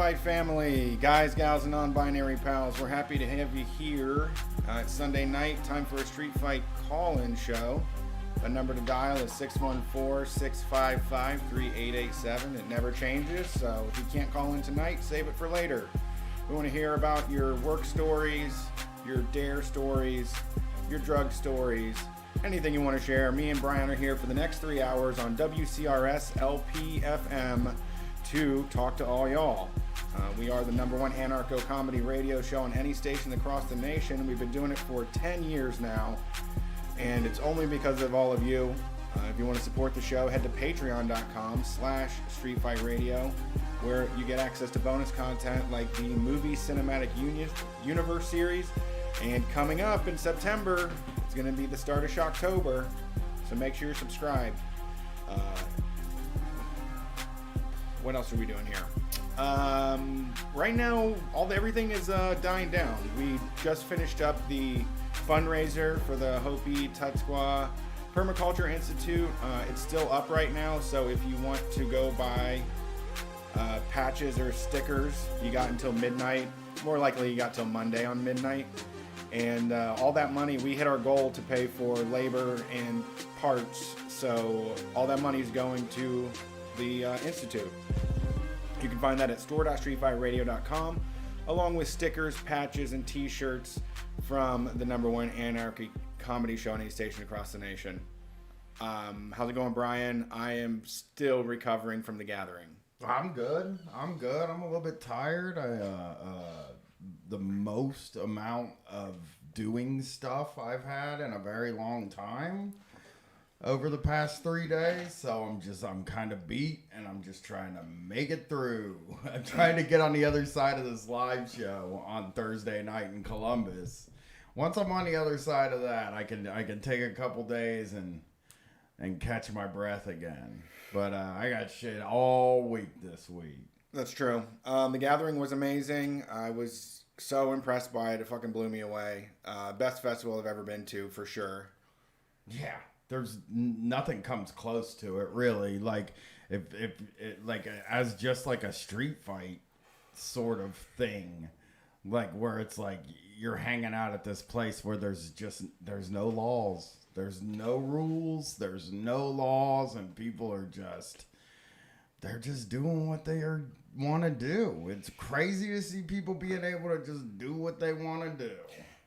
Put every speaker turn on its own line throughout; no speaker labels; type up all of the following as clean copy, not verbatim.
Fight family, guys, gals, and non-binary pals. We're happy to have you here. It's Sunday night, time for a Street Fight call-in show. The number to dial is 614-655-3887. It never changes, so if you can't call in tonight, save it for later. We want to hear about your work stories, your dare stories, your drug stories, anything you want to share. Me and Brian are here for the next 3 hours on WCRS LPFM to talk to all y'all. We are the number one anarcho-comedy radio show on any station across the nation. We've been doing it for 10 years now, and it's only because of all of you. If you want to support the show, head to patreon.com/streetfightradio, where you get access to bonus content like the movie Cinematic Universe series. And coming up in September, it's going to be the start of Shocktober, so make sure you're subscribed. What else are we doing here? Right now, everything is dying down. We just finished up the fundraiser for the Hopi Tutsqua Permaculture Institute. It's still up right now, so if you want to go buy patches or stickers, you got until midnight. More likely, you got till Monday on midnight. And all that money, we hit our goal to pay for labor and parts, so all that money is going to the Institute. You can find that at store.streetfightradio.com, along with stickers, patches, and t-shirts from the number one anarchy comedy show on any station across the nation. How's it going, Brian? I am still recovering from the gathering.
I'm good. I'm a little bit tired. The most amount of doing stuff I've had in a very long time over the past 3 days, so I'm kind of beat, and I'm just trying to make it through. I'm trying to get on the other side of this live show on Thursday night in Columbus. Once I'm on the other side of that, I can take a couple days and catch my breath again. But I got shit all week this week.
That's true. The gathering was amazing. I was so impressed by it. It fucking blew me away. Best festival I've ever been to, for sure.
Yeah. There's nothing comes close to it, really. Like if like as just like a street fight sort of thing, like where it's like you're hanging out at this place where there's no laws, there's no rules, there's no laws, and people are they're just doing what they want to do. It's crazy to see people being able to just do what they want to do.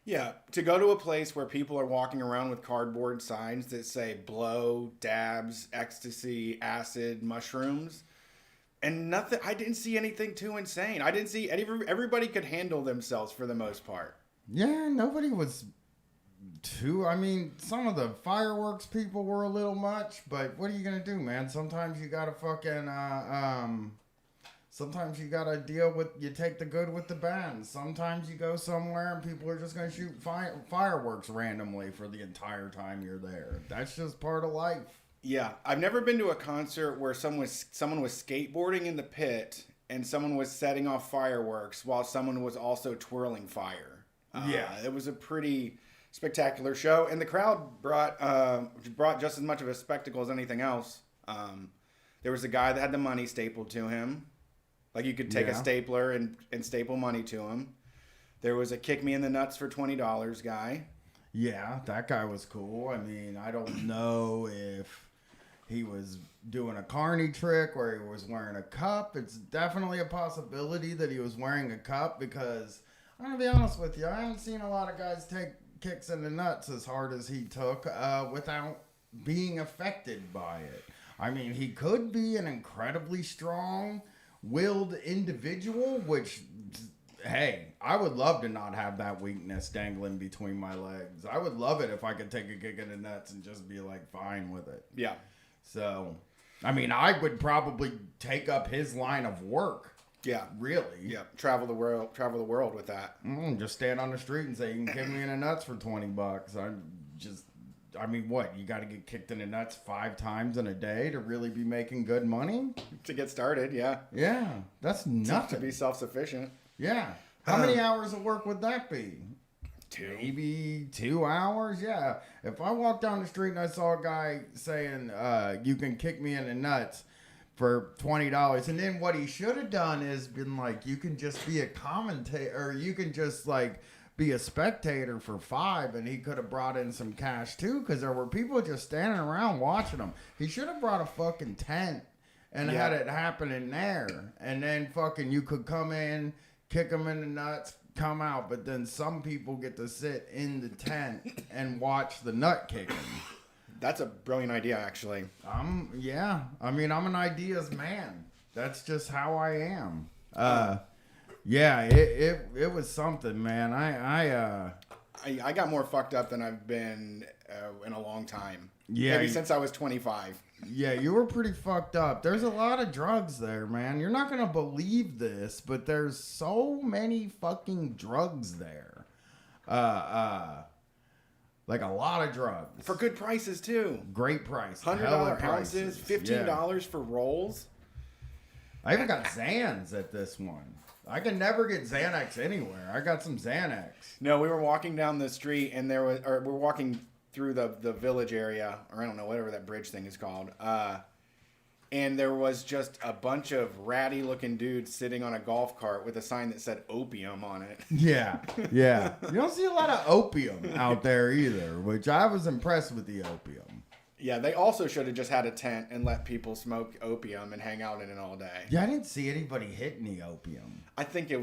Yeah, to go to a place where people are walking around with cardboard signs that say blow, dabs, ecstasy, acid, mushrooms, and nothing. I didn't see anything too insane. I didn't see everybody could handle themselves for the most part.
Yeah, nobody was too. I mean, some of the fireworks people were a little much, but what are you gonna do, man? Sometimes you gotta fucking sometimes you gotta deal with, you take the good with the bad. Sometimes you go somewhere and people are just gonna shoot fireworks randomly for the entire time you're there. That's just part of life.
Yeah, I've never been to a concert where someone was skateboarding in the pit and someone was setting off fireworks while someone was also twirling fire.
Yeah,
it was a pretty spectacular show, and the crowd brought just as much of a spectacle as anything else. There was a guy that had the money stapled to him. Like, you could take a stapler and staple money to him. There was a kick me in the nuts for $20 guy.
Yeah, that guy was cool. I mean, I don't know if he was doing a carny trick or he was wearing a cup. It's definitely a possibility that he was wearing a cup, because I'm going to be honest with you, I haven't seen a lot of guys take kicks in the nuts as hard as he took without being affected by it. I mean, he could be an incredibly strong-willed individual, which, hey, I would love to not have that weakness dangling between my legs. I would love it if I could take a kick in the nuts and just be like fine with it.
Yeah.
So, I mean, I would probably take up his line of work.
Yeah.
Really.
Yeah. Travel the world with that.
Just stand on the street and say, you can kick me in the nuts for $20. I mean, what? You got to get kicked in the nuts 5 times in a day to really be making good money?
To get started, yeah.
Yeah, that's nothing.
To be self-sufficient.
Yeah. How many hours of work would that be?
2.
Maybe 2 hours? Yeah. If I walked down the street and I saw a guy saying, you can kick me in the nuts, for $20. And then what he should have done is been like, you can just be a commentator, or you can just like be a spectator for $5, and he could have brought in some cash too, because there were people just standing around watching him. He should have brought a fucking tent and had it happen in there, and then fucking you could come in, kick him in the nuts, come out, but then some people get to sit in the tent and watch the nut kicking.
That's a brilliant idea, actually.
Yeah. I mean, I'm an ideas man. That's just how I am. Yeah, it was something, man. I
got more fucked up than I've been in a long time.
Yeah,
maybe since I was 25.
Yeah, you were pretty fucked up. There's a lot of drugs there, man. You're not gonna believe this, but there's so many fucking drugs there. Like a lot of drugs
for good prices too.
Great price.
$100 ounces, $15 for rolls.
I even got Xans at this one. I can never get Xanax anywhere. I got some Xanax.
No, we were walking we're walking through the village area, or I don't know, whatever that bridge thing is called. And there was just a bunch of ratty looking dudes sitting on a golf cart with a sign that said opium on it.
Yeah. You don't see a lot of opium out there either, which I was impressed with the opium.
Yeah, they also should have just had a tent and let people smoke opium and hang out in it all day.
Yeah, I didn't see anybody hitting the opium.
I think they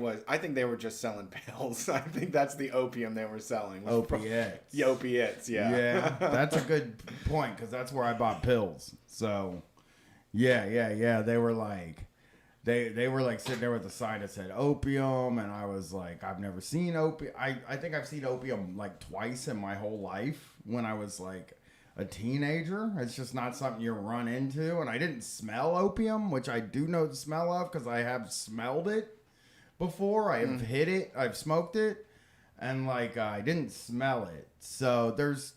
were just selling pills. I think that's the opium they were selling.
Opiates.
Opiates, yeah.
Yeah, that's a good point, because that's where I bought pills. So, yeah. They were like, they were like sitting there with a sign that said opium, and I was like, I've never seen opium. I think I've seen opium like twice in my whole life when I was like a teenager. It's just not something you run into. And I didn't smell opium, which I do know the smell of because I have smelled it before. I have hit it. I've smoked it. And like, I didn't smell it. So there's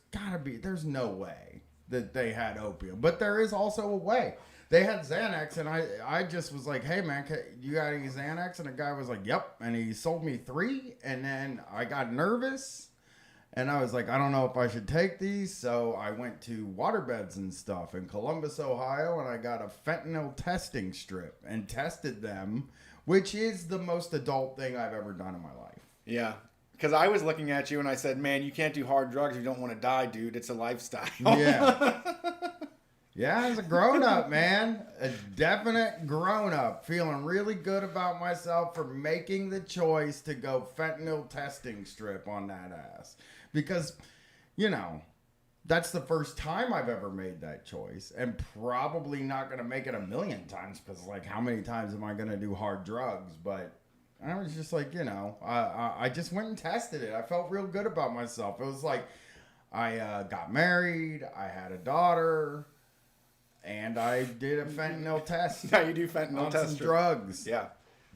no way that they had opium. But there is also a way. They had Xanax, and I just was like, hey man, you got any Xanax? And the guy was like, yep. And he sold me 3. And then I got nervous. And I was like, I don't know if I should take these. So I went to waterbeds and stuff in Columbus, Ohio, and I got a fentanyl testing strip and tested them, which is the most adult thing I've ever done in my life.
Yeah. Because I was looking at you and I said, man, you can't do hard drugs. You don't want to die, dude. It's a lifestyle.
Yeah. Yeah, as a grown-up, man. A definite grown-up. Feeling really good about myself for making the choice to go fentanyl testing strip on that ass. Because, you know, that's the first time I've ever made that choice. And probably not going to make it a million times. Because, like, how many times am I going to do hard drugs? But I was just like, you know, I just went and tested it. I felt real good about myself. It was like, I got married. I had a daughter. And I did a fentanyl test.
Now you do fentanyl test
some drugs.
Yeah,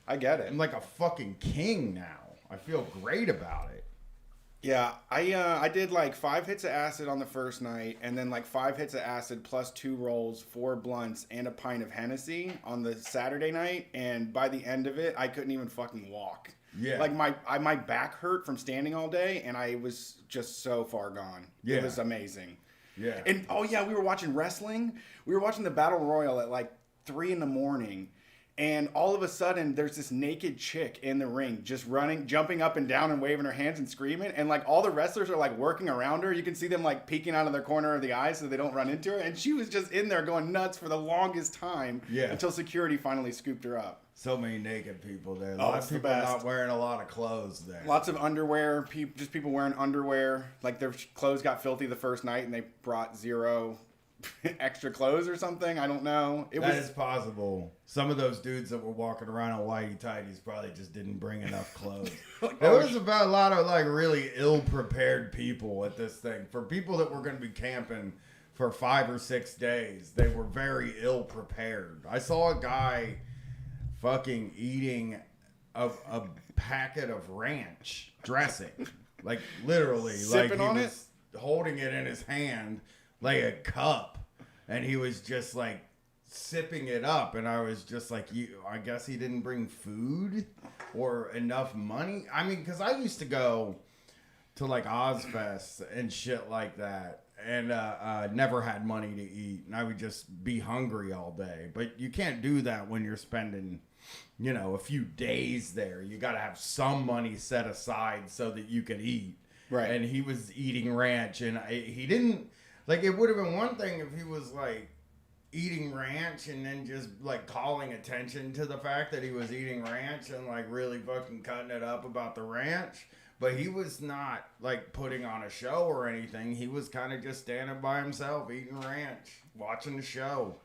I get it.
I'm like a fucking king now. I feel great about it.
Yeah, I did like 5 hits of acid on the first night, and then like 5 hits of acid plus 2 rolls, 4 blunts, and a pint of Hennessy on the Saturday night. And by the end of it, I couldn't even fucking walk.
Yeah,
like my back hurt from standing all day, and I was just so far gone. Yeah, it was amazing.
Yeah.
And we were watching wrestling. We were watching the Battle Royal at like 3 a.m. And all of a sudden, there's this naked chick in the ring just running, jumping up and down and waving her hands and screaming. And like all the wrestlers are like working around her. You can see them like peeking out of their corner of the eye so they don't run into her. And she was just in there going nuts for the longest time until security finally scooped her up.
So many naked people there. Lots of people not wearing a lot of clothes there.
Lots of underwear. Just people wearing underwear. Like their clothes got filthy the first night and they brought 0 extra clothes or something. I don't know. That
is possible. Some of those dudes that were walking around in whitey tighties probably just didn't bring enough clothes. There was about a lot of like really ill-prepared people at this thing. For people that were going to be camping for 5 or 6 days, they were very ill-prepared. I saw a guy fucking eating a packet of ranch dressing. Like literally.
Sipping
like
on
he was holding it in his hand like a cup, and he was just like sipping it up, and I was just like, I guess he didn't bring food or enough money. I mean, because I used to go to like Ozfest and shit like that, and never had money to eat, and I would just be hungry all day. But you can't do that when you're spending, you know, a few days there. You got to have some money set aside so that you can eat.
Right.
And he was eating ranch, and he didn't, like, it would have been one thing if he was like eating ranch and then just like calling attention to the fact that he was eating ranch and like really fucking cutting it up about the ranch. But he was not like putting on a show or anything. He was kind of just standing by himself eating ranch, watching the show.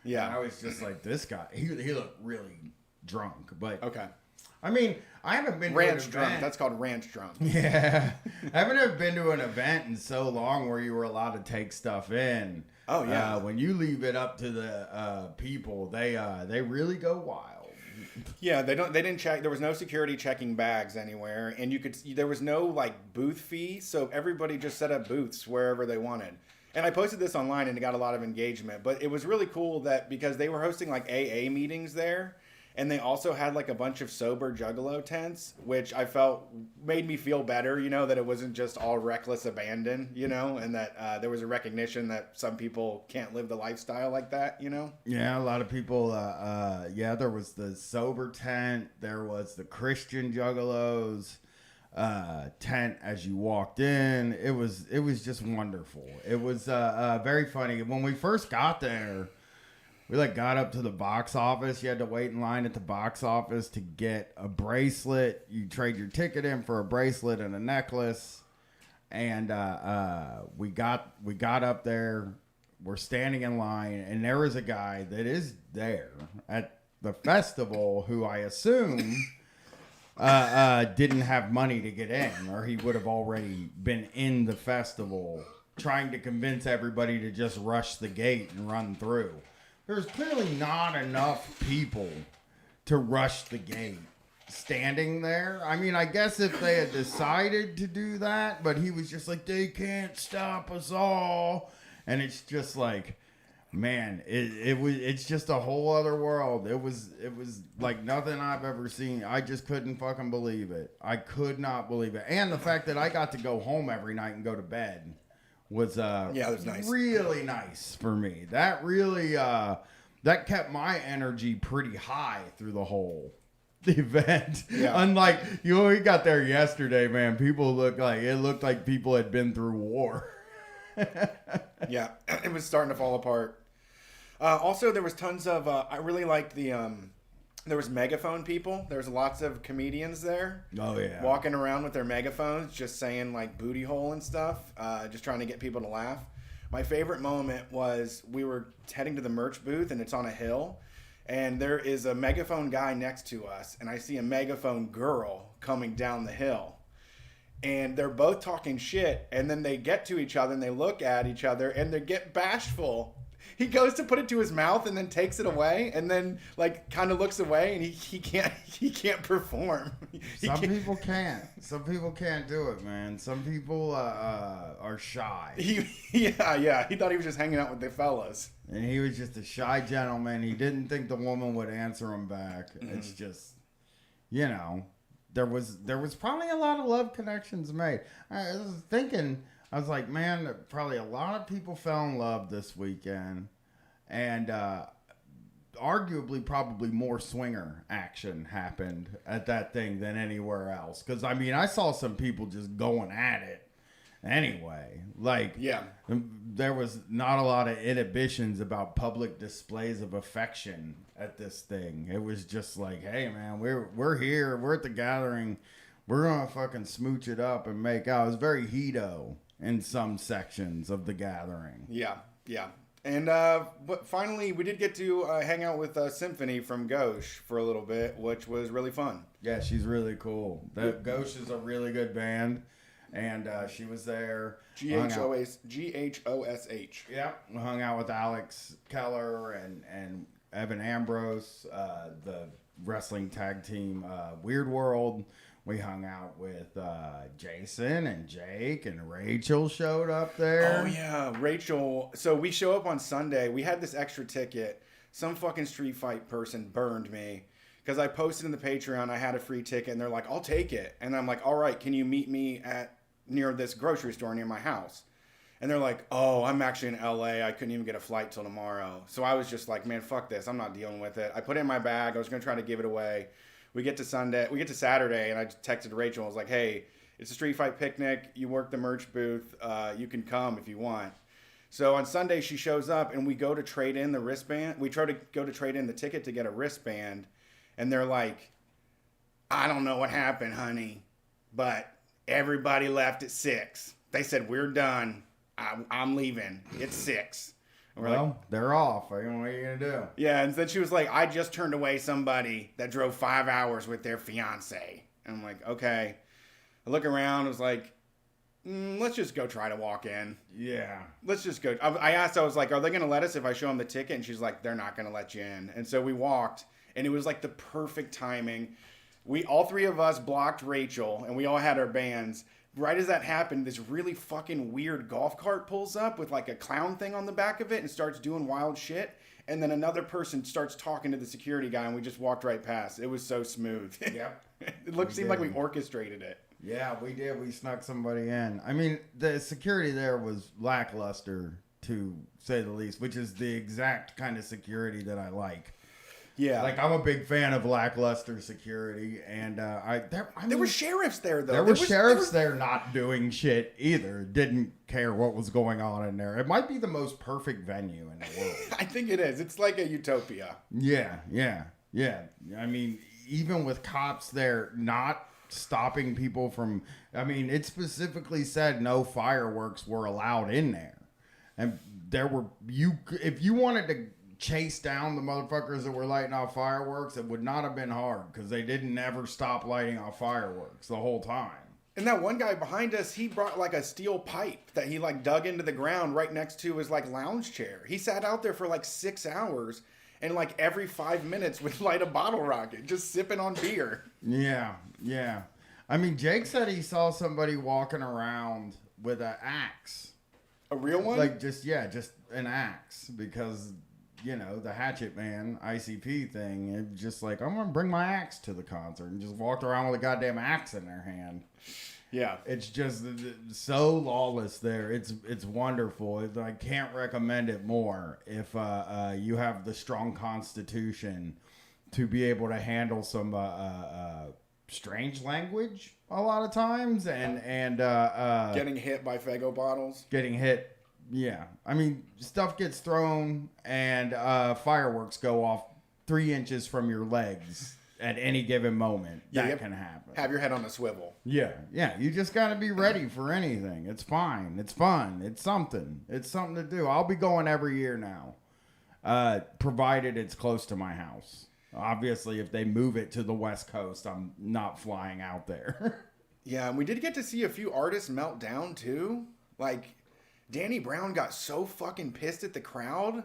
Yeah.
And I was just like, this guy, he looked really drunk. But
Okay.
I mean, I haven't been to
Ranch
an
drunk.
event.
That's called ranch drunk.
Yeah. I haven't been to an event in so long where you were allowed to take stuff in.
Oh, yeah.
When you leave it up to the people, they really go wild.
Yeah, they didn't check. There was no security checking bags anywhere, and there was no like booth fee, so everybody just set up booths wherever they wanted. And I posted this online and it got a lot of engagement, but it was really cool that because they were hosting like AA meetings there, and they also had like a bunch of sober Juggalo tents, which I felt made me feel better, you know, that it wasn't just all reckless abandon, you know, and that there was a recognition that some people can't live the lifestyle like that, you know?
Yeah, a lot of people, there was the sober tent, there was the Christian Juggalos tent as you walked in. It was just wonderful. It was very funny. When we first got there, we like got up to the box office. You had to wait in line at the box office to get a bracelet. You trade your ticket in for a bracelet and a necklace. And we got up there. We're standing in line, and there was a guy that is there at the festival who I assume didn't have money to get in, or he would have already been in the festival trying to convince everybody to just rush the gate and run through. There's clearly not enough people to rush the gate standing there. I mean, I guess if they had decided to do that, but he was just like, they can't stop us all. And it's just like, man, it's just a whole other world. It was like nothing I've ever seen. I just couldn't fucking believe it. I could not believe it. And the fact that I got to go home every night and go to bed was
that was nice.
Really nice for me. That really that kept my energy pretty high through the whole event. Yeah. Unlike we got there yesterday, man. People looked like people had been through war.
Yeah, it was starting to fall apart. Also, there was tons of. I really liked the. There was megaphone people. There was lots of comedians there.
Oh yeah,
walking around with their megaphones, just saying like booty hole and stuff, just trying to get people to laugh. My favorite moment was we were heading to the merch booth, and it's on a hill, and there is a megaphone guy next to us, and I see a megaphone girl coming down the hill. And they're both talking shit, and then they get to each other, and they look at each other, and they get bashful. He goes to put it to his mouth and then takes it away, and then like kind of looks away, and he can't perform.
Some people can't. Some people can't do it, man. Some people are shy.
He thought he was just hanging out with the fellas,
and he was just a shy gentleman. He didn't think the woman would answer him back. Mm-hmm. It's just, there was probably a lot of love connections made. I was thinking. I was like, man, probably a lot of people fell in love this weekend, and arguably probably more swinger action happened at that thing than anywhere else. Because, I mean, I saw some people just going at it anyway. Like, yeah, there was not a lot of inhibitions about public displays of affection at this thing. It was just like, hey, man, we're here. We're at the gathering. We're going to fucking smooch it up and make out. It was very hedo in some sections of the gathering.
Yeah. And but finally, we did get to hang out with Symphony from Gauche for a little bit, which was really fun.
Yeah, she's really cool. Gauche is a really good band, and she was there.
Ghosh.
Yeah, we hung out with Alex Keller and Evan Ambrose, the wrestling tag team Weird World. We hung out with Jason and Jake, and Rachel showed up there.
Oh, yeah, Rachel. So we show up on Sunday. We had this extra ticket. Some fucking street fight person burned me because I posted in the Patreon I had a free ticket, and they're like, I'll take it. And I'm like, all right, can you meet me at near this grocery store near my house. And they're like, oh, I'm actually in LA. I couldn't even get a flight till tomorrow. So I was just like, man, fuck this. I'm not dealing with it. I put it in my bag. I was going to try to give it away. We get to Saturday, and I texted Rachel. I was like, hey, it's a street fight picnic. You work the merch booth. You can come if you want. So on Sunday, she shows up, and we go to trade in the wristband. We try to go to trade in the ticket to get a wristband. And they're like, I don't know what happened, honey, but everybody left at 6. They said, we're done. I'm leaving. It's 6. And we're like,
they're off. What are you going to do?
Yeah, and then she was like, I just turned away somebody that drove 5 hours with their fiance. And I'm like, okay. I look around. I was like, let's just go try to walk in.
Yeah.
Let's just go. I asked, I was like, are they going to let us if I show them the ticket? And she's like, they're not going to let you in. And so we walked, and it was like the perfect timing. All 3 of us blocked Rachel, and we all had our bands. Right as that happened, this really fucking weird golf cart pulls up with like a clown thing on the back of it and starts doing wild shit. And then another person starts talking to the security guy, and we just walked right past. It was so smooth.
Yep.
It seemed like we orchestrated it.
Yeah, we did. We snuck somebody in. I mean, the security there was lackluster, to say the least, which is the exact kind of security that I like.
Yeah.
Like, I'm a big fan of lackluster security, and
there were sheriffs there, though.
There were sheriffs there not doing shit either. Didn't care what was going on in there. It might be the most perfect venue in the world.
I think it is. It's like a utopia.
Yeah. I mean, even with cops there not stopping people from... I mean, it specifically said no fireworks were allowed in there. And there were... If you wanted to chase down the motherfuckers that were lighting off fireworks, it would not have been hard because they didn't ever stop lighting off fireworks the whole time.
And that one guy behind us, he brought like a steel pipe that he like dug into the ground right next to his like lounge chair. He sat out there for like 6 hours and like every 5 minutes would light a bottle rocket, just sipping on beer.
Yeah. I mean, Jake said he saw somebody walking around with an axe.
A real one?
Like just an axe because... You know, the Hatchet Man ICP thing. It just like, I'm going to bring my axe to the concert, and just walked around with a goddamn axe in their hand.
Yeah.
It's just so lawless there. It's wonderful. I can't recommend it more if you have the strong constitution to be able to handle some strange language a lot of times and
getting hit by Faygo bottles.
Getting hit. Yeah, I mean, stuff gets thrown and fireworks go off 3 inches from your legs at any given moment.
Yeah,
that can happen.
Have your head on a swivel.
Yeah. You just got to be ready for anything. It's fine. It's fun. It's something. It's something to do. I'll be going every year now, provided it's close to my house. Obviously, if they move it to the West Coast, I'm not flying out there.
Yeah, and we did get to see a few artists melt down, too. Like... Danny Brown got so fucking pissed at the crowd.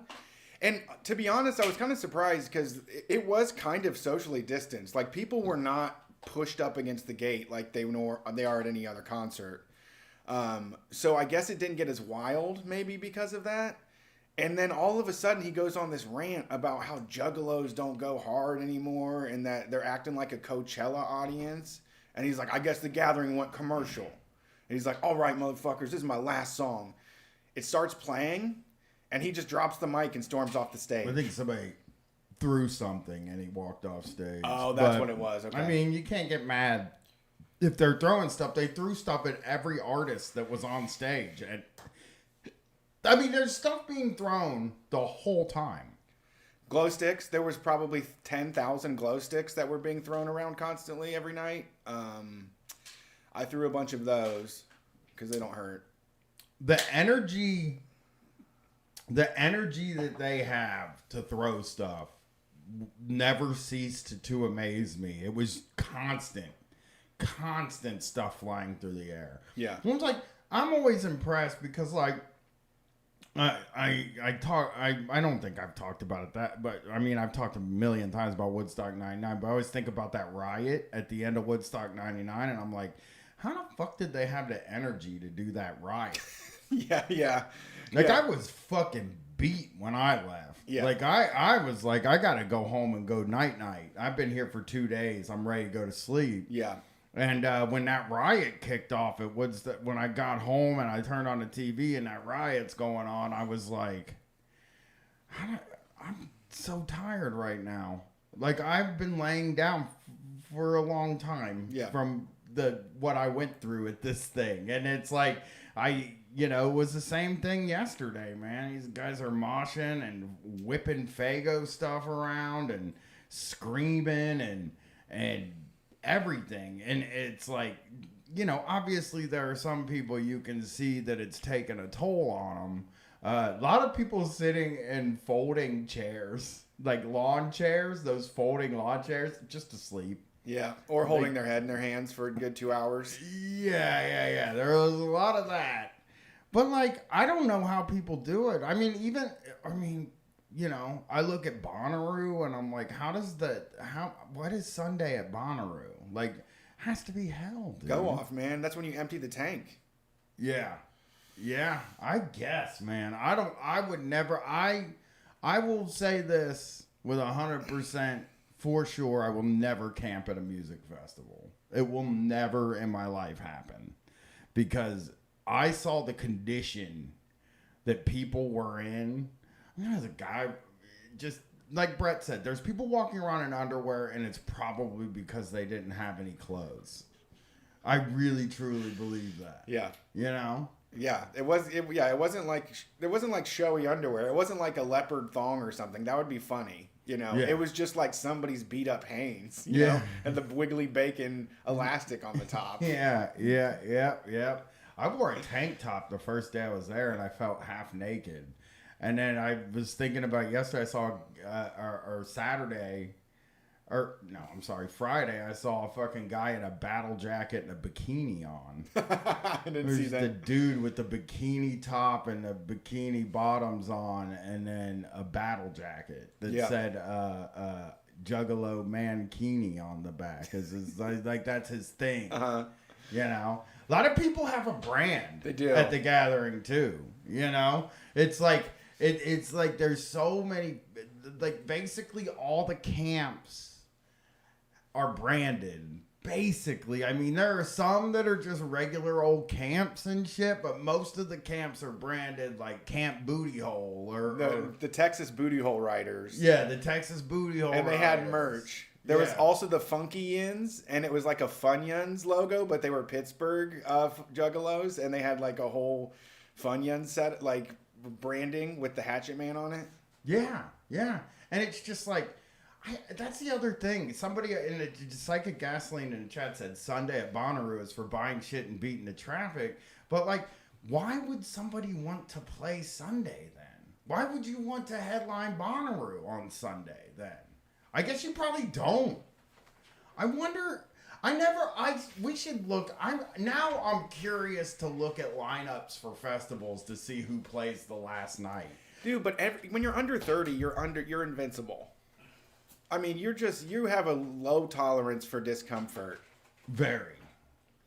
And to be honest, I was kind of surprised because it was kind of socially distanced. Like, people were not pushed up against the gate like they are at any other concert. So I guess it didn't get as wild, maybe because of that. And then all of a sudden he goes on this rant about how Juggalos don't go hard anymore and that they're acting like a Coachella audience. And he's like, I guess the gathering went commercial. And he's like, all right, motherfuckers, this is my last song. It starts playing, and he just drops the mic and storms off the stage.
I think somebody threw something, and he walked off stage.
Oh, that's what it was. Okay.
I mean, you can't get mad if they're throwing stuff. They threw stuff at every artist that was on stage. And I mean, there's stuff being thrown the whole time.
Glow sticks. There was probably 10,000 glow sticks that were being thrown around constantly every night. I threw a bunch of those because they don't hurt.
The energy that they have to throw stuff never ceased to amaze me. It was constant stuff flying through the air.
Yeah.
I'm always impressed because like I don't think I've talked about it but I mean I've talked a million times about Woodstock 99, but I always think about that riot at the end of Woodstock 99 and I'm like, how the fuck did they have the energy to do that riot?
Yeah.
Like, I was fucking beat when I left.
Yeah.
Like, I was like, I got to go home and go night-night. I've been here for 2 days. I'm ready to go to sleep.
Yeah.
And when that riot kicked off, it was that when I got home and I turned on the TV and that riot's going on, I was like, I'm so tired right now. Like, I've been laying down for a long time from what I went through at this thing. And it's like, it was the same thing yesterday, man. These guys are moshing and whipping Faygo stuff around and screaming and everything. And it's like, obviously there are some people you can see that it's taken a toll on them. A lot of people sitting in folding chairs, like lawn chairs, those folding lawn chairs, just to sleep.
Yeah, or holding their head in their hands for a good 2 hours.
Yeah. There was a lot of that. But, like, I don't know how people do it. I look at Bonnaroo and I'm like, what is Sunday at Bonnaroo? Like, has to be hell, dude.
Go off, man. That's when you empty the tank.
Yeah, I guess, man. I will say this with 100% for sure. I will never camp at a music festival. It will never in my life happen because I saw the condition that people were in. There's a guy, just like Brett said, there's people walking around in underwear, and it's probably because they didn't have any clothes. I really, truly believe that.
Yeah. Yeah, it wasn't like showy underwear. It wasn't like a leopard thong or something. That would be funny. It was just like somebody's beat up Hanes, you know, and the wiggly bacon elastic on the top.
Yeah. I wore a tank top the first day I was there, and I felt half naked. And then I was thinking about yesterday. I saw, Friday. I saw a fucking guy in a battle jacket and a bikini on.
I didn't see that.
The dude with the bikini top and the bikini bottoms on, and then a battle jacket that said Juggalo Mankini on the back. Cause it's like that's his thing.
Uh-huh.
A lot of people have a brand.
They do
at the gathering too. It's like it's like there's so many. Like basically all the camps are branded. Basically, I mean there are some that are just regular old camps and shit, but most of the camps are branded like Camp Booty Hole or
the Texas Booty Hole Riders.
Yeah, the Texas Booty Hole.
And they had merch. There was also the Funky Yins, and it was like a Funyuns logo, but they were Pittsburgh Juggalos, and they had like a whole Funyuns set, like branding with the Hatchet Man on it.
Yeah. And it's just like, that's the other thing. Somebody in the Psychic Gasoline in the chat said Sunday at Bonnaroo is for buying shit and beating the traffic. But like, why would somebody want to play Sunday then? Why would you want to headline Bonnaroo on Sunday then? I guess you probably don't. I wonder. We should look. I'm curious to look at lineups for festivals to see who plays the last night.
Dude, but when you're under 30, you're invincible. I mean, you have a low tolerance for discomfort.
Very.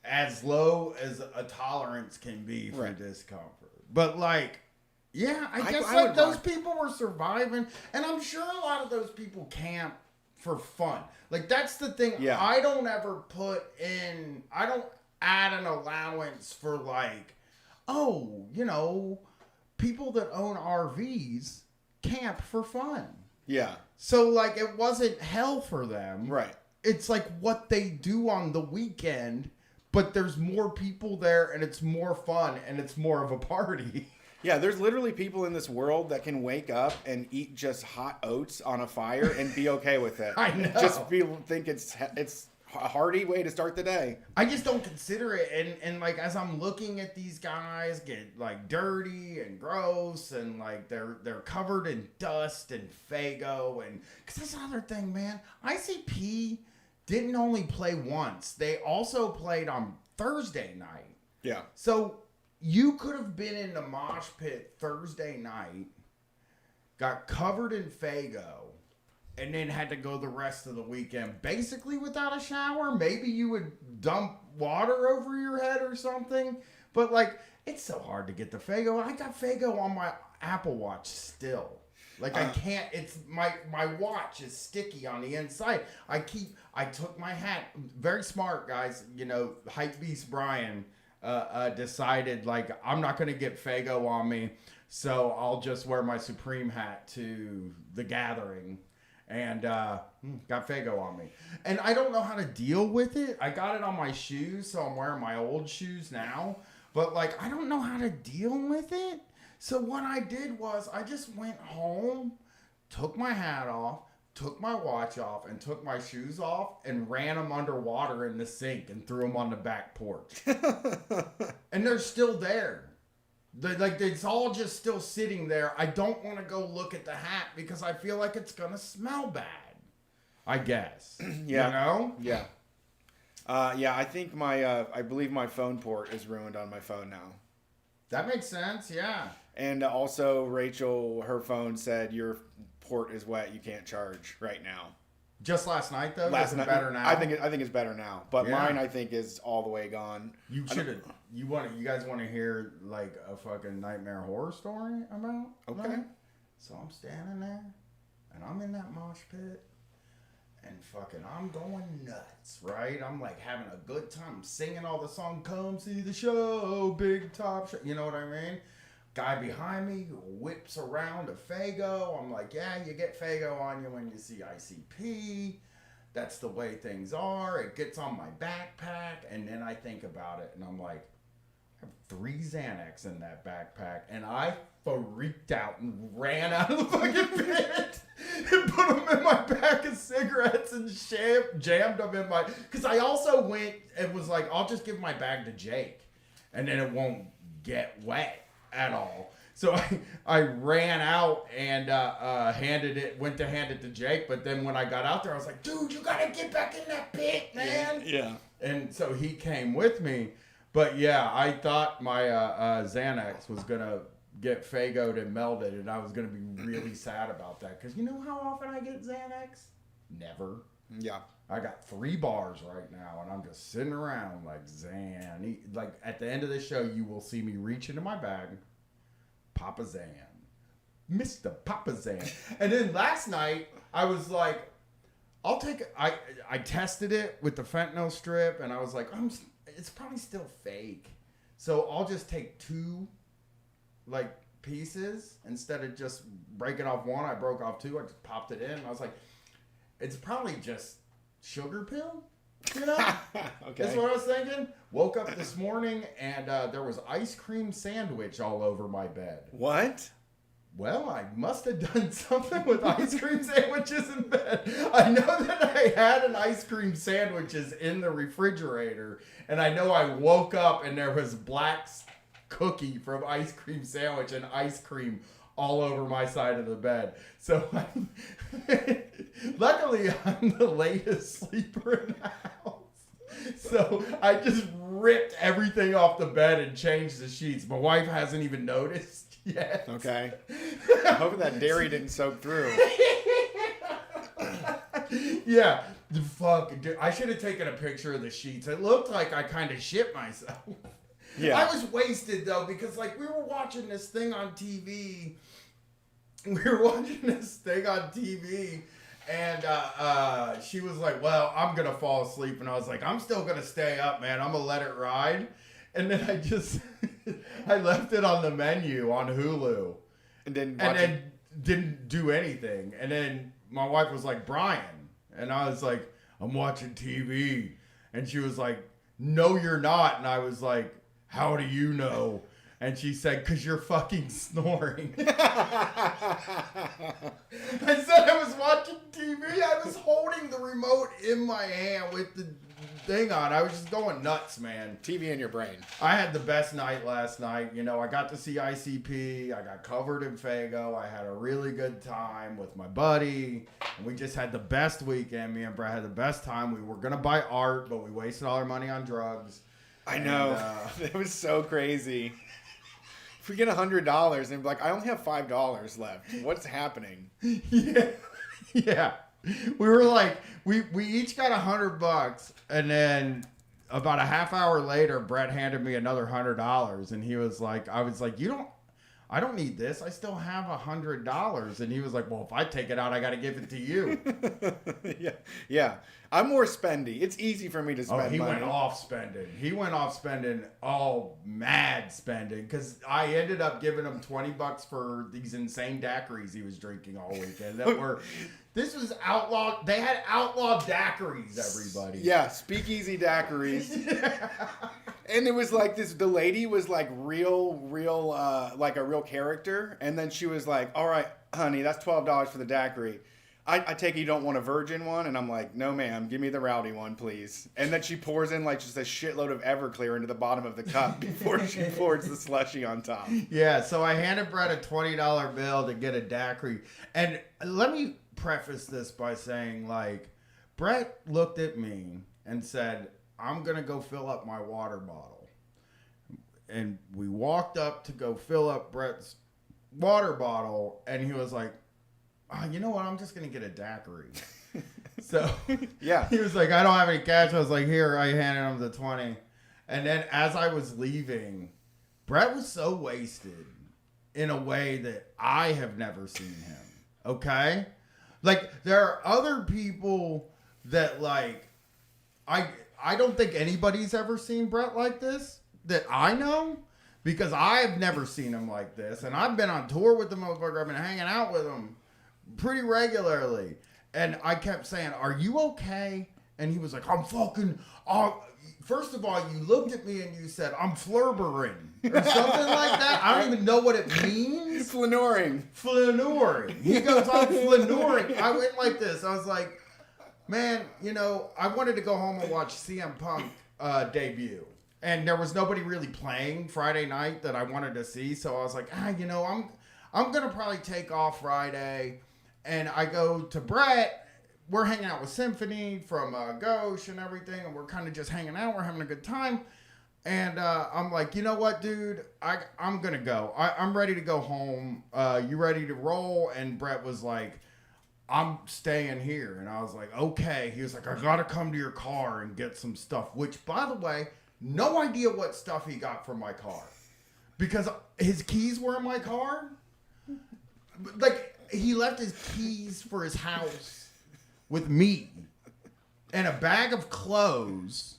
As low as a tolerance can be for discomfort. But like, yeah, I guess like those people were surviving, and I'm sure a lot of those people camp for fun. Like that's the thing.
Yeah.
I don't add an allowance for like, people that own RVs camp for fun.
Yeah.
So like it wasn't hell for them.
Right.
It's like what they do on the weekend, but there's more people there and it's more fun and it's more of a party.
Yeah, there's literally people in this world that can wake up and eat just hot oats on a fire and be okay with it.
I know.
Think it's a hearty way to start the day.
I just don't consider it. And like, as I'm looking at these guys get like dirty and gross and like they're covered in dust and Faygo. And cause that's another thing, man. ICP didn't only play once. They also played on Thursday night.
Yeah.
So you could have been in the mosh pit Thursday night, got covered in Faygo, and then had to go the rest of the weekend basically without a shower. Maybe you would dump water over your head or something. But like, it's so hard to get the Faygo. I got Faygo on my Apple Watch still. Like I can't. It's my watch is sticky on the inside. I took my hat. Very smart guys. You know, Hype Beast Brian decided like I'm not gonna get Faygo on me, so I'll just wear my Supreme hat to the gathering. And got Faygo on me. And I don't know how to deal with it. I got it on my shoes, so I'm wearing my old shoes now. But, like, I don't know how to deal with it. So what I did was I just went home, took my hat off, took my watch off, and took my shoes off, and ran them underwater in the sink and threw them on the back porch. And they're still there. It's all just still sitting there. I don't want to go look at the hat because I feel like it's going to smell bad. I guess.
Yeah.
You know?
Yeah. I think I believe my phone port is ruined on my phone now.
That makes sense, yeah.
And also, Rachel, her phone said your port is wet. You can't charge right now.
Just last night, though?
Last night,
better now?
I think it's better now. But mine, I think, is all the way gone.
You should have. You guys want to hear like a fucking nightmare horror story about?
Okay.
That? So I'm standing there, and I'm in that mosh pit, and fucking I'm going nuts, right? I'm like having a good time. I'm singing all the song, "Come see the show, Big Top Show." You know what I mean? Guy behind me whips around a Faygo. I'm like, yeah, you get Faygo on you when you see ICP. That's the way things are. It gets on my backpack, and then I think about it, and I'm like, I have 3 Xanax in that backpack, and I freaked out and ran out of the fucking pit and put them in my pack of cigarettes and jammed them in my... Because I also went and was like, I'll just give my bag to Jake, and then it won't get wet at all. So I ran out and went to hand it to Jake, but then when I got out there, I was like, dude, you gotta get back in that pit, man.
Yeah.
And so he came with me, but yeah, I thought my Xanax was gonna get Faygo'd and melded, and I was gonna be really sad about that, because you know how often I get Xanax? Never.
Yeah.
I got 3 bars right now, and I'm just sitting around like Xan. Like at the end of the show, you will see me reach into my bag, Papa Xan, Mr. Papa Xan. And then last night, I was like, I'll take it. I tested it with the fentanyl strip, and I was like, it's probably still fake. So I'll just take 2, like, pieces instead of just breaking off 1. I broke off 2. I just popped it in, and I was like, it's probably just sugar pill, you know?
Okay.
That's what I was thinking. Woke up this morning and there was ice cream sandwich all over my bed.
What?
Well, I must have done something with ice cream sandwiches in bed. I know that I had an ice cream sandwiches in the refrigerator, and I know I woke up and there was black cookie from ice cream sandwich and ice cream all over my side of the bed. So luckily I'm the latest sleeper in the house. So I just ripped everything off the bed and changed the sheets. My wife hasn't even noticed yet.
Okay. I'm hoping that dairy didn't soak through.
Yeah. Fuck. Dude, I should have taken a picture of the sheets. It looked like I kind of shit myself.
Yeah.
I was wasted though, because like we were watching this thing on TV. And she was like, well, I'm going to fall asleep. And I was like, I'm still going to stay up, man. I'm going to let it ride. And then I just, I left it on the menu on Hulu. And then didn't do anything. And then my wife was like, Brian. And I was like, I'm watching TV. And she was like, no, you're not. And I was like, how do you know? And she said, because you're fucking snoring. I said I was watching TV. I was holding the remote in my hand with the thing on. I was just going nuts, man.
TV in your brain.
I had the best night last night. You know, I got to see ICP. I got covered in Faygo. I had a really good time with my buddy. And we just had the best weekend. Me and Brad had the best time. We were going to buy art, but we wasted all our money on drugs.
I know. It was so crazy. If we get $100 and be like, I only have $5 left. What's happening?
Yeah. We were like, we each got $100, and then about a half hour later, Brett handed me another $100, and he was like, I was like, I don't need this. I still have $100. And he was like, well, if I take it out, I got to give it to you.
Yeah. I'm more spendy. It's easy for me to spend
He
money.
went off spending. He went off spending, all mad spending. Because I ended up giving him $20 for these insane daiquiris he was drinking all weekend. This was outlaw. They had outlaw daiquiris, everybody.
Yeah, speakeasy daiquiris. And it was like this, the lady was like real, like a real character. And then she was like, all right, honey, that's $12 for the daiquiri. I take it you don't want a virgin one? And I'm like, no, ma'am, give me the rowdy one, please. And then she pours in like just a shitload of Everclear into the bottom of the cup before she pours the slushy on top.
Yeah, so I handed Brett a $20 bill to get a daiquiri. And let me preface this by saying, like, Brett looked at me and said, I'm going to go fill up my water bottle. And we walked up to go fill up Brett's water bottle, and he was like, oh, you know what? I'm just going to get a daiquiri. So
yeah,
he was like, I don't have any cash. I was like, here, I handed him the 20. And then as I was leaving, Brett was so wasted in a way that I have never seen him. Okay? Like, there are other people that, like, I don't think anybody's ever seen Brett like this that I know, because I've never seen him like this. And I've been on tour with the motherfucker. I've been hanging out with him pretty regularly. And I kept saying, are you okay? And he was like, I'm fucking... First of all, you looked at me and you said, I'm flurbering. Or something like that. I don't even know what it means.
Flaneuring.
He goes, I'm flaneuring. I went like this. I was like, man, you know, I wanted to go home and watch CM Punk debut. And there was nobody really playing Friday night that I wanted to see. So I was like, you know, I'm going to probably take off Friday. And I go to Brett. We're hanging out with Symphony from Gauche and everything. And we're kind of just hanging out. We're having a good time. And I'm like, you know what, dude? I'm going to go. I'm ready to go home. You ready to roll? And Brett was like, I'm staying here. And I was like, okay. He was like, I got to come to your car and get some stuff. Which, by the way, no idea what stuff he got from my car. Because his keys were in my car. Like, he left his keys for his house with me. And a bag of clothes.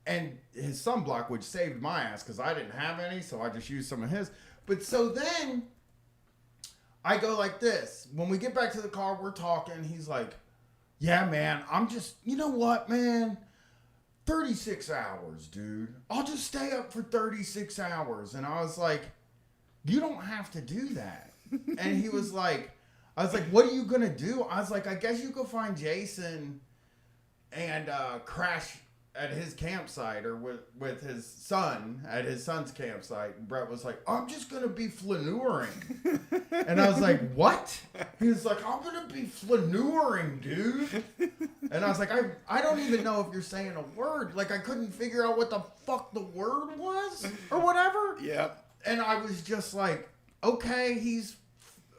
And his sunblock, which saved my ass because I didn't have any. So I just used some of his. But so then I go like this. When we get back to the car, we're talking. He's like, yeah, man, I'm just, you know what, man? 36 hours, dude. I'll just stay up for 36 hours. And I was like, you don't have to do that. And he was like, I was like, what are you going to do? I was like, I guess you go find Jason and crash at his campsite or with his son at his son's campsite. And Brett was like, I'm just going to be flaneuring. And I was like, what? He was like, I'm going to be flaneuring, dude. And I was like, I don't even know if you're saying a word. Like, I couldn't figure out what the fuck the word was or whatever.
Yeah.
And I was just like, okay, he's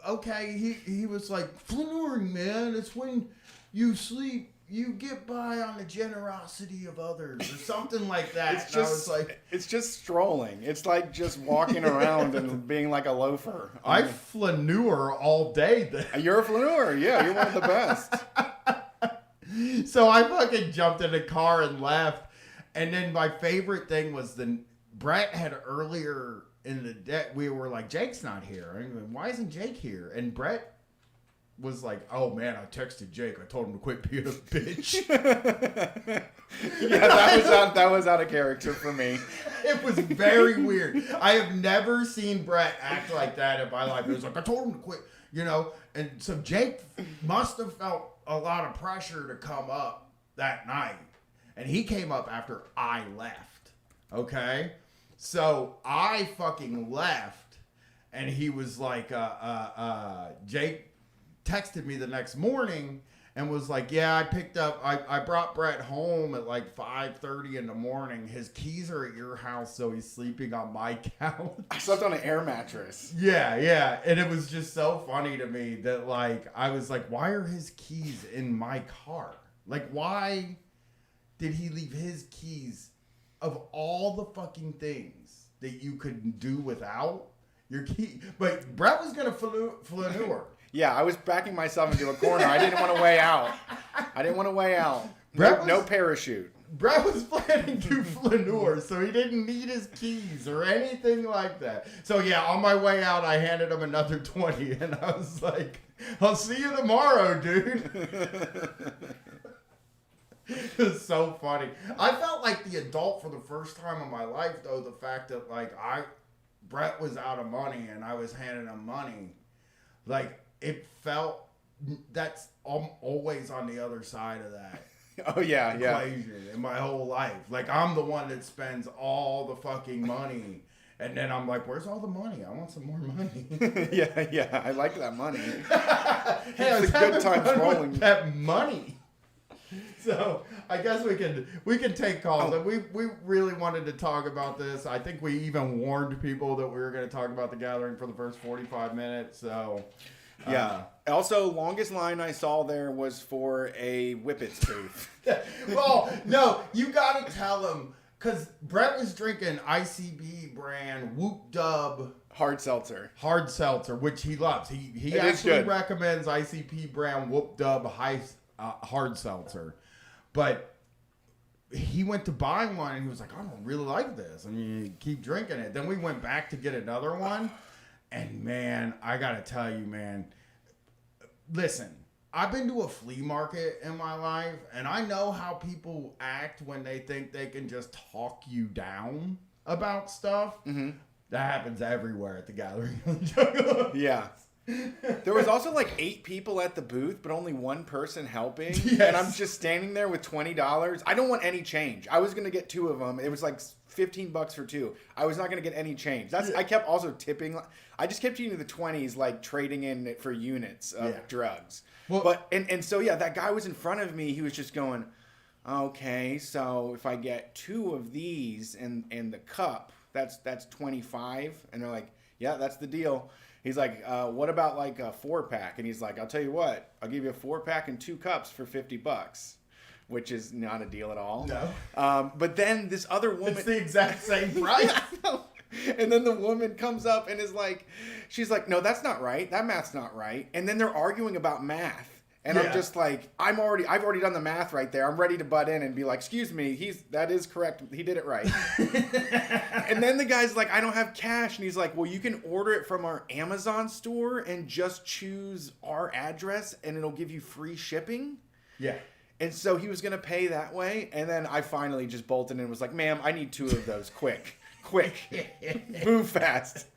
okay. He was like, flaneuring, man. It's when you sleep. You get by on the generosity of others or something like that.
It's just,
I was like,
it's just strolling. It's like just walking around and being like a loafer.
I flaneur all day then.
You're a flaneur. Yeah, you're one of the best.
So I fucking jumped in the car and left. And then my favorite thing was Brett had earlier in the day, we were like, Jake's not here. I mean, why isn't Jake here? And Brett was like, oh man, I texted Jake. I told him to quit being a bitch.
Yeah, that was out of character for me.
It was very weird. I have never seen Brett act like that in my life. It was like, I told him to quit, you know. And so Jake must have felt a lot of pressure to come up that night. And he came up after I left. Okay? So I fucking left. And he was like, Jake texted me the next morning and was like, yeah, I brought Brett home at like 5:30 in the morning. His keys are at your house, so he's sleeping on my couch.
I slept on an air mattress.
Yeah. And it was just so funny to me that, like, I was like, why are his keys in my car? Like, why did he leave his keys of all the fucking things that you could do without? Your key. But Brett was going to flaneur.
Yeah, I was backing myself into a corner. I didn't want to weigh out.
Brett
No parachute.
Brett was planning to flaneur, so he didn't need his keys or anything like that. So yeah, on my way out, I handed him another 20, and I was like, "I'll see you tomorrow, dude." It was so funny. I felt like the adult for the first time in my life, though. The fact that like Brett was out of money and I was handing him money, like it felt that's always on the other side of that.
Oh yeah,
equation in my whole life. Like I'm the one that spends all the fucking money, and then I'm like, "Where's all the money? I want some more money."
yeah, I like that money.
Hey,
it's a good time rolling
that money. So I guess we can take calls.
Oh.
We really wanted to talk about this. I think we even warned people that we were going to talk about the gathering for the first 45 minutes. So.
Yeah. Also, longest line I saw there was for a Whippets booth.
Well, no, you got to tell him, because Brett was drinking ICB brand Whoop Dub
Hard seltzer,
which he loves. He
it
actually recommends ICP brand Whoop Dub hard seltzer. But he went to buy one and he was like, "I don't really like this." And you keep drinking it. Then we went back to get another one. And man, I gotta tell you, man, listen, I've been to a flea market in my life, and I know how people act when they think they can just talk you down about stuff. Mm-hmm. That happens everywhere at the gathering of the Juggalos.
Yeah. There was also like 8 people at the booth, but only one person helping.
Yes.
And I'm just standing there with $20. I don't want any change. I was going to get 2 of them. It was like $15 for 2. I was not going to get any change. I kept also tipping. I just kept using the 20s, like trading in it for units of drugs. Well, but and so yeah, that guy was in front of me. He was just going, "Okay, so if I get 2 of these and the cup, that's 25." And they're like, "Yeah, that's the deal." He's like, "What about like a 4-pack?" And he's like, "I'll tell you what, I'll give you a 4-pack and 2 cups for $50, which is not a deal at all.
No.
But then this other woman,
it's the exact same price.
And then the woman comes up and is like, she's like, "No, that's not right. That math's not right." And then they're arguing about math. And I'm just like, I've already done the math right there. I'm ready to butt in and be like, "Excuse me, that is correct. He did it right." And then the guy's like, "I don't have cash." And he's like, "Well, you can order it from our Amazon store and just choose our address and it'll give you free shipping."
Yeah.
And so he was going to pay that way. And then I finally just bolted in and was like, "Ma'am, I need 2 of those. Quick. Move fast."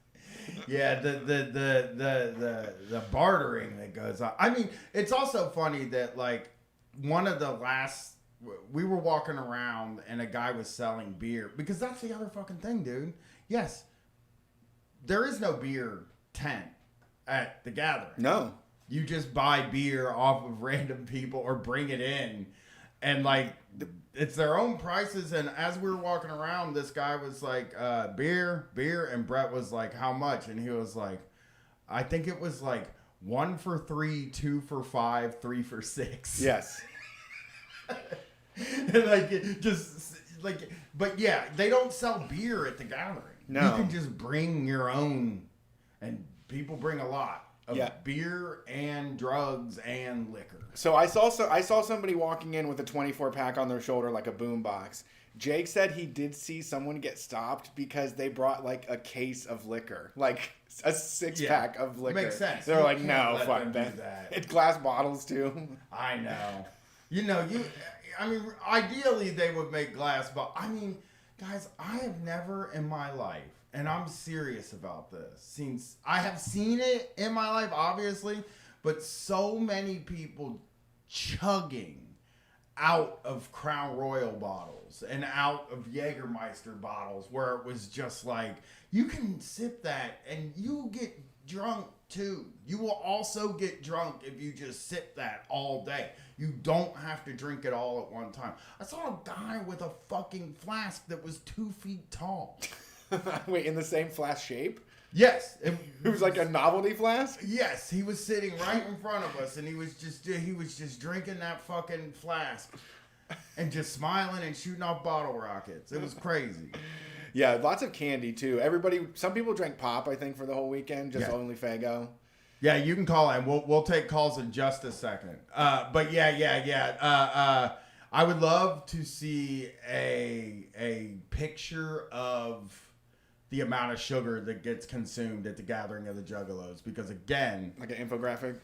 Yeah, the bartering that goes on. I mean, it's also funny that like one of the last we were walking around and a guy was selling beer, because that's the other fucking thing, dude. Yes, there is no beer tent at the gathering.
No.
You just buy beer off of random people or bring it in, and like it's their own prices. And as we were walking around, this guy was like, beer, and Brett was like, "How much?" And he was like, I think it was like 1 for $3, 2 for $5, 3 for $6.
Yes.
And like it just like, but yeah, they don't sell beer at the gathering.
No.
You can just bring your own, and people bring a lot of beer and drugs and liquor.
So I saw somebody walking in with a 24-pack on their shoulder like a boombox. Jake said he did see someone get stopped because they brought like a case of liquor, like a 6-pack of liquor.
Makes sense.
They're like, "No,
let
fuck
them
that.
do that."
It's glass bottles too.
I know. I mean, ideally they would make glass, but I mean, guys, I have never in my life, and I'm serious about this, I have seen it in my life, obviously, but so many people chugging out of Crown Royal bottles and out of Jägermeister bottles, where it was just like, you can sip that and you get drunk too. You will also get drunk if you just sip that all day. You don't have to drink it all at one time. I saw a guy with a fucking flask that was 2 feet tall.
Wait, in the same flask shape?
Yes.
It was like a novelty flask?
Yes, he was sitting right in front of us, and he was just drinking that fucking flask and just smiling and shooting off bottle rockets. It was crazy.
Yeah, lots of candy too. Everybody, some people drank pop, I think, for the whole weekend, just
Yeah.
only Faygo.
Yeah, you can call in. We'll take calls in just a second. But yeah. I would love to see a picture of the amount of sugar that gets consumed at the gathering of the Juggalos, because again,
Like an infographic.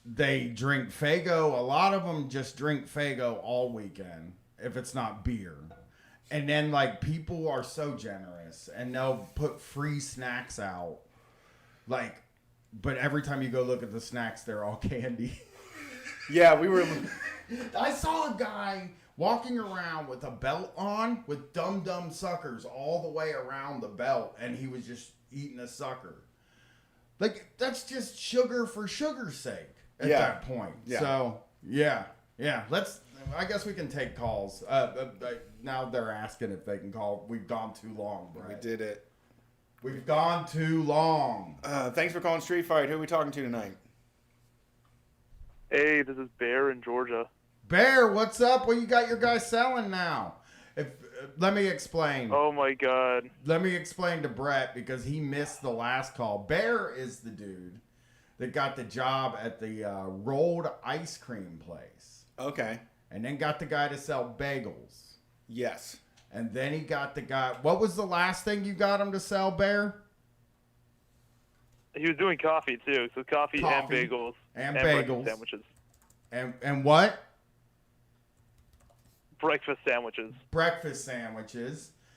they drink Faygo. A lot of them just drink Faygo all weekend if it's not beer. And then like people are so generous and they'll put free snacks out. Like, but every time you go look at the snacks, they're all candy.
Yeah, we were.
I saw a guy walking around with a belt on with Dum Dum suckers all the way around the belt, and he was just eating a sucker. Like, that's just sugar for sugar's sake at that point.
Yeah.
So, yeah. I guess we can take calls. Now they're asking if they can call. We've gone too long, Brett.
We did it.
We've gone too long.
Thanks for calling Street Fight. Who are we talking to tonight?
Hey, this is Bear in Georgia.
Bear, what's up? What you got your guy selling now? Let me explain.
Oh my God.
Let me explain to Brett, because he missed the last call. Bear is the dude that got the job at the rolled ice cream place.
Okay.
And then got the guy to sell bagels.
Yes.
And then he got the guy... What was the last thing you got him to sell, Bear?
He was doing coffee too, so coffee and bagels.
And
breakfast
bagels.
sandwiches.
And what?
Breakfast sandwiches.
Breakfast sandwiches.